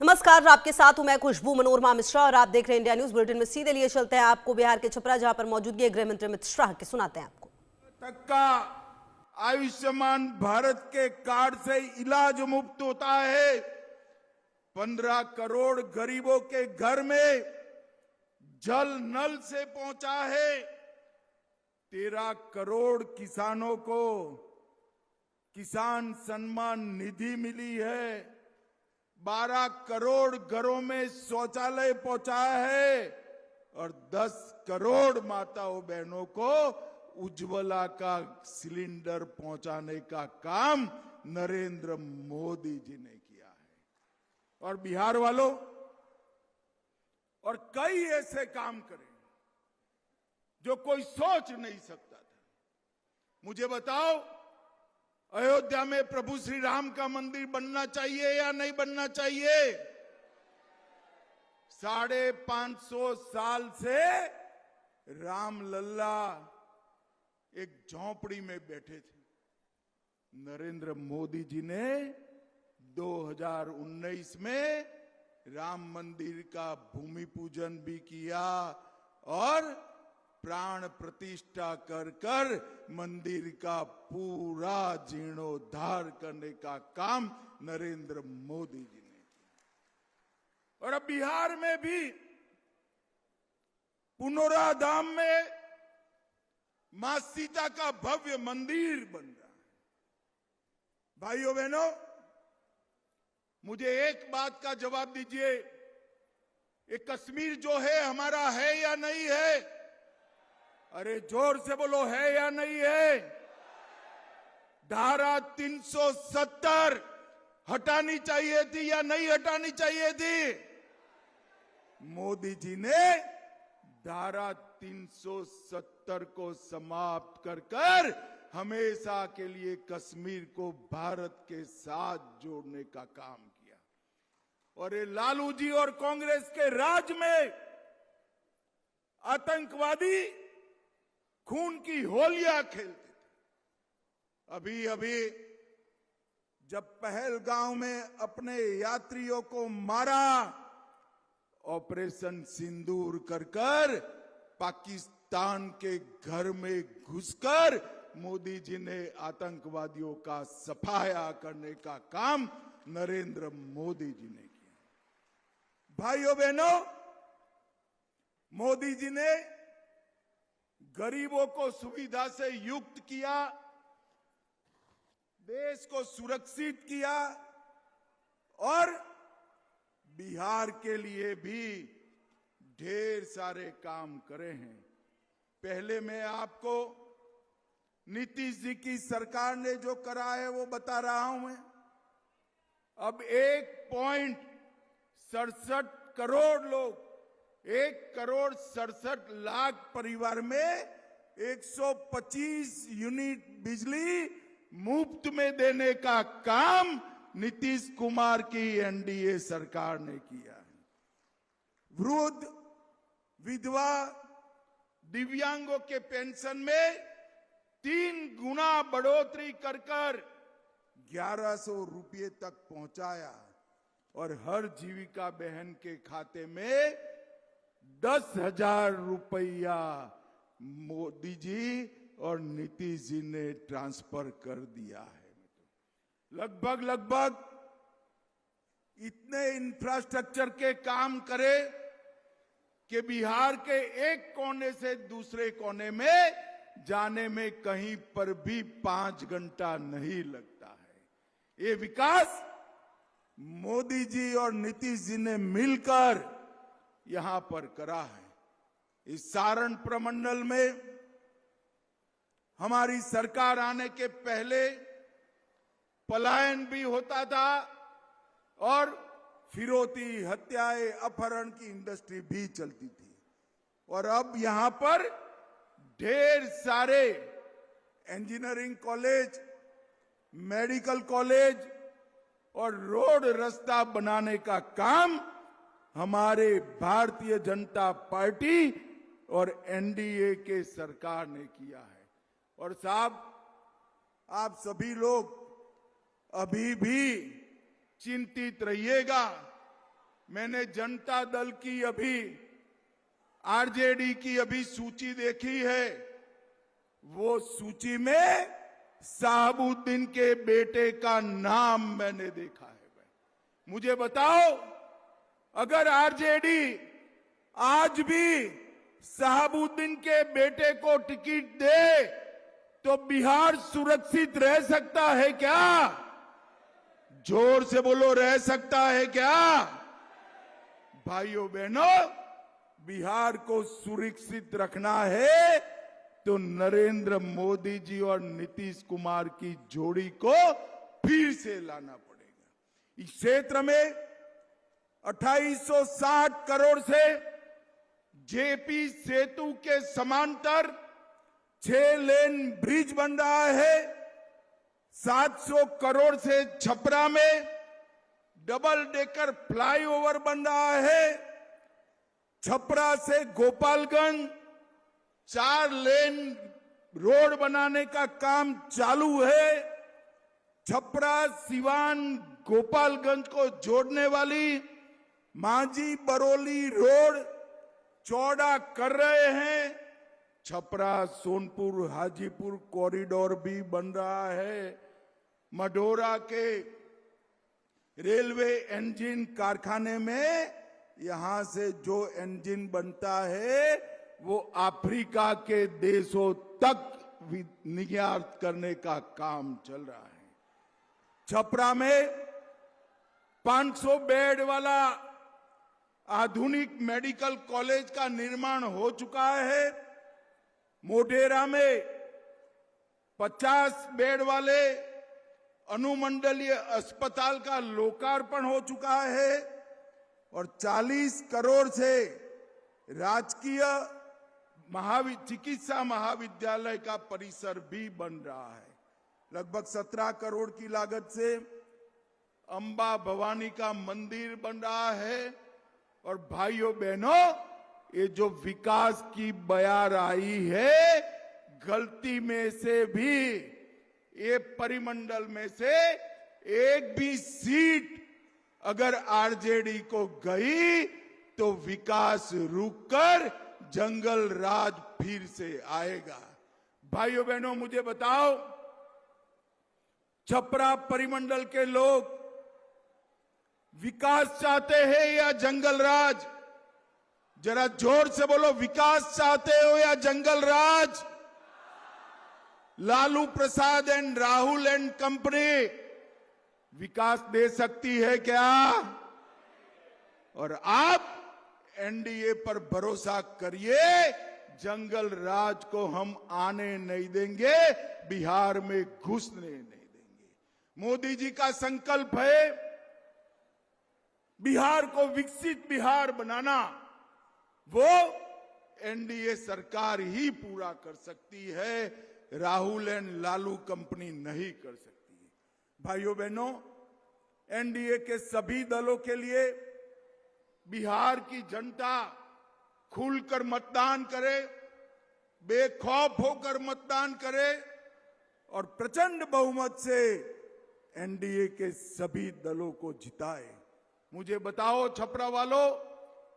नमस्कार, आपके साथ हूं मैं खुशबू मनोरमा मिश्रा और आप देख रहे हैं इंडिया न्यूज बुलेटिन में सीधे लिए चलते हैं आपको बिहार के छपरा, जहां पर मौजूदगी है गृह मंत्री अमित शाह के। सुनाते हैं आपको। तक का आयुष्मान भारत के कार्ड से इलाज मुफ्त होता है। 15 करोड़ गरीबों के घर में जल नल से पहुंचा है। 13 करोड़ किसानों को किसान सम्मान निधि मिली है। 12 करोड़ घरों में शौचालय पहुंचा है और 10 करोड़ माताओं बहनों को उज्ज्वला का सिलेंडर पहुंचाने का काम नरेंद्र मोदी जी ने किया है। और बिहार वालों, और कई ऐसे काम करे जो कोई सोच नहीं सकता था। मुझे बताओ, अयोध्या में प्रभु श्री राम का मंदिर बनना चाहिए या नहीं बनना चाहिए? 550 साल से राम लल्ला एक झोंपड़ी में बैठे थे। नरेंद्र मोदी जी ने 2019 में राम मंदिर का भूमि पूजन भी किया और प्राण प्रतिष्ठा कर मंदिर का पूरा जीर्णोद्धार करने का काम नरेंद्र मोदी जी ने किया। और अब बिहार में भी पुनौरा धाम में मां सीता का भव्य मंदिर बन रहा है। भाइयों बहनों, मुझे एक बात का जवाब दीजिए, ये कश्मीर जो है हमारा है या नहीं है? अरे जोर से बोलो, है या नहीं है? धारा 370 हटानी चाहिए थी या नहीं हटानी चाहिए थी? मोदी जी ने धारा 370 को समाप्त कर हमेशा के लिए कश्मीर को भारत के साथ जोड़ने का काम किया। और ये लालू जी और कांग्रेस के राज में आतंकवादी खून की होलियां खेलते थे। अभी अभी जब पहलगांव में अपने यात्रियों को मारा, ऑपरेशन सिंदूर कर पाकिस्तान के घर में घुसकर मोदी जी ने आतंकवादियों का सफाया करने का काम नरेंद्र मोदी जी ने किया। भाइयों बहनों, मोदी जी ने गरीबों को सुविधा से युक्त किया, देश को सुरक्षित किया और बिहार के लिए भी ढेर सारे काम करे हैं। पहले मैं आपको नीतीश जी की सरकार ने जो करा है वो बता रहा हूं मैं। अब 1.67 करोड़ लोग, 1,67,00,000 परिवार में 125 यूनिट बिजली मुफ्त में देने का काम नीतीश कुमार की एनडीए सरकार ने किया है। वृद्ध, विधवा, दिव्यांगों के पेंशन में 3 गुना बढ़ोतरी कर 1100 रुपये तक पहुंचाया और हर जीविका बहन के खाते में 10,000 रुपया मोदी जी और नीतीश जी ने ट्रांसफर कर दिया है। लगभग इतने इंफ्रास्ट्रक्चर के काम करे कि बिहार के एक कोने से दूसरे कोने में जाने में कहीं पर भी 5 घंटा नहीं लगता है। ये विकास मोदी जी और नीतीश जी ने मिलकर यहां पर करा है। इस सारण प्रमंडल में हमारी सरकार आने के पहले पलायन भी होता था और फिरौती, हत्याएं, अपहरण की इंडस्ट्री भी चलती थी। और अब यहां पर ढेर सारे इंजीनियरिंग कॉलेज, मेडिकल कॉलेज और रोड रास्ता बनाने का काम हमारे भारतीय जनता पार्टी और एनडीए के सरकार ने किया है। और साहब, आप सभी लोग अभी भी चिंतित रहिएगा मैंने जनता दल की अभी आरजेडी की अभी सूची देखी है। वो सूची में शहाबुद्दीन के बेटे का नाम मैंने देखा है। मुझे बताओ, अगर आरजेडी आज भी शहाबुद्दीन के बेटे को टिकट दे तो बिहार सुरक्षित रह सकता है क्या? जोर से बोलो, रह सकता है क्या? भाइयों बहनों, बिहार को सुरक्षित रखना है तो नरेंद्र मोदी जी और नीतीश कुमार की जोड़ी को फिर से लाना पड़ेगा। इस क्षेत्र में 2860 करोड़ से जेपी सेतु के समांतर 6 लेन ब्रिज बन रहा है। 700 करोड़ से छपरा में डबल डेकर फ्लाईओवर बन रहा है। छपरा से गोपालगंज 4 लेन रोड बनाने का काम चालू है। छपरा सिवान गोपालगंज को जोड़ने वाली मांझी बरौली रोड चौड़ा कर रहे हैं। छपरा सोनपुर हाजीपुर कॉरिडोर भी बन रहा है। मढौरा के रेलवे इंजन कारखाने में यहां से जो इंजन बनता है वो अफ्रीका के देशों तक निर्यात करने का काम चल रहा है। छपरा में 500 बेड वाला आधुनिक मेडिकल कॉलेज का निर्माण हो चुका है। मोढेरा में 50 बेड वाले अनुमंडलीय अस्पताल का लोकार्पण हो चुका है और 40 करोड़ से राजकीय चिकित्सा महाविद्यालय का परिसर भी बन रहा है। लगभग 17 करोड़ की लागत से अंबा भवानी का मंदिर बन रहा है। और भाइयों बहनों, ये जो विकास की बयार आई है, गलती में से भी ये परिमंडल में से एक भी सीट अगर आरजेडी को गई तो विकास रुककर जंगल राज फिर से आएगा। भाइयों बहनों, मुझे बताओ, छपरा परिमंडल के लोग विकास चाहते हैं या जंगल राज? जरा जोर से बोलो, विकास चाहते हो या जंगल राज? Lalu Prasad and Rahul and company विकास दे सकती है क्या? और आप एनडीए पर भरोसा करिए, जंगल राज को हम आने नहीं देंगे, बिहार में घुसने नहीं देंगे। मोदी जी का संकल्प है बिहार को विकसित बिहार बनाना, वो एनडीए सरकार ही पूरा कर सकती है, राहुल एंड लालू कंपनी नहीं कर सकती है। भाइयों बहनों, एनडीए के सभी दलों के लिए बिहार की जनता खुलकर मतदान करे, बेखौफ होकर मतदान करे और प्रचंड बहुमत से एनडीए के सभी दलों को जिताए। मुझे बताओ छपरा वालों,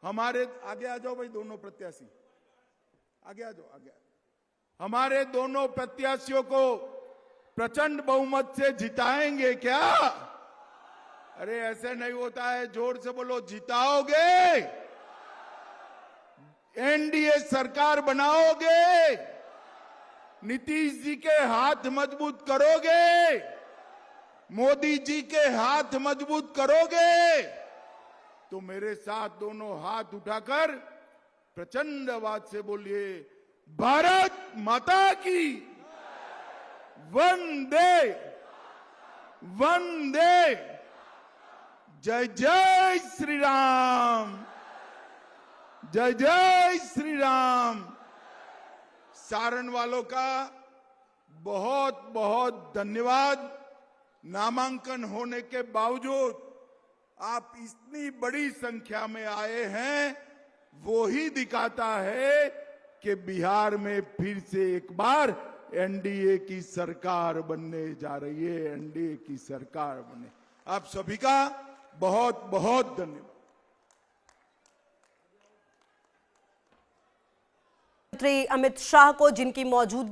हमारे आगे आ जाओ भाई, दोनों प्रत्याशी आगे आ जाओ, आगे आ जाओ। हमारे दोनों प्रत्याशियों को प्रचंड बहुमत से जिताएंगे क्या? अरे ऐसे नहीं होता है, जोर से बोलो, जिताओगे? एनडीए सरकार बनाओगे? नीतीश जी के हाथ मजबूत करोगे? मोदी जी के हाथ मजबूत करोगे? तो मेरे साथ दोनों हाथ उठाकर प्रचंड आवाज से बोलिए, भारत माता की वंदे वंदे, जय जय श्री राम, जय जय श्री राम। सारण वालों का बहुत बहुत धन्यवाद। नामांकन होने के बावजूद आप इतनी बड़ी संख्या में आए हैं, वो ही दिखाता है कि बिहार में फिर से एक बार एनडीए की सरकार बनने जा रही है। एनडीए की सरकार बने। आप सभी का बहुत बहुत धन्यवाद। मंत्री अमित शाह को, जिनकी मौजूदगी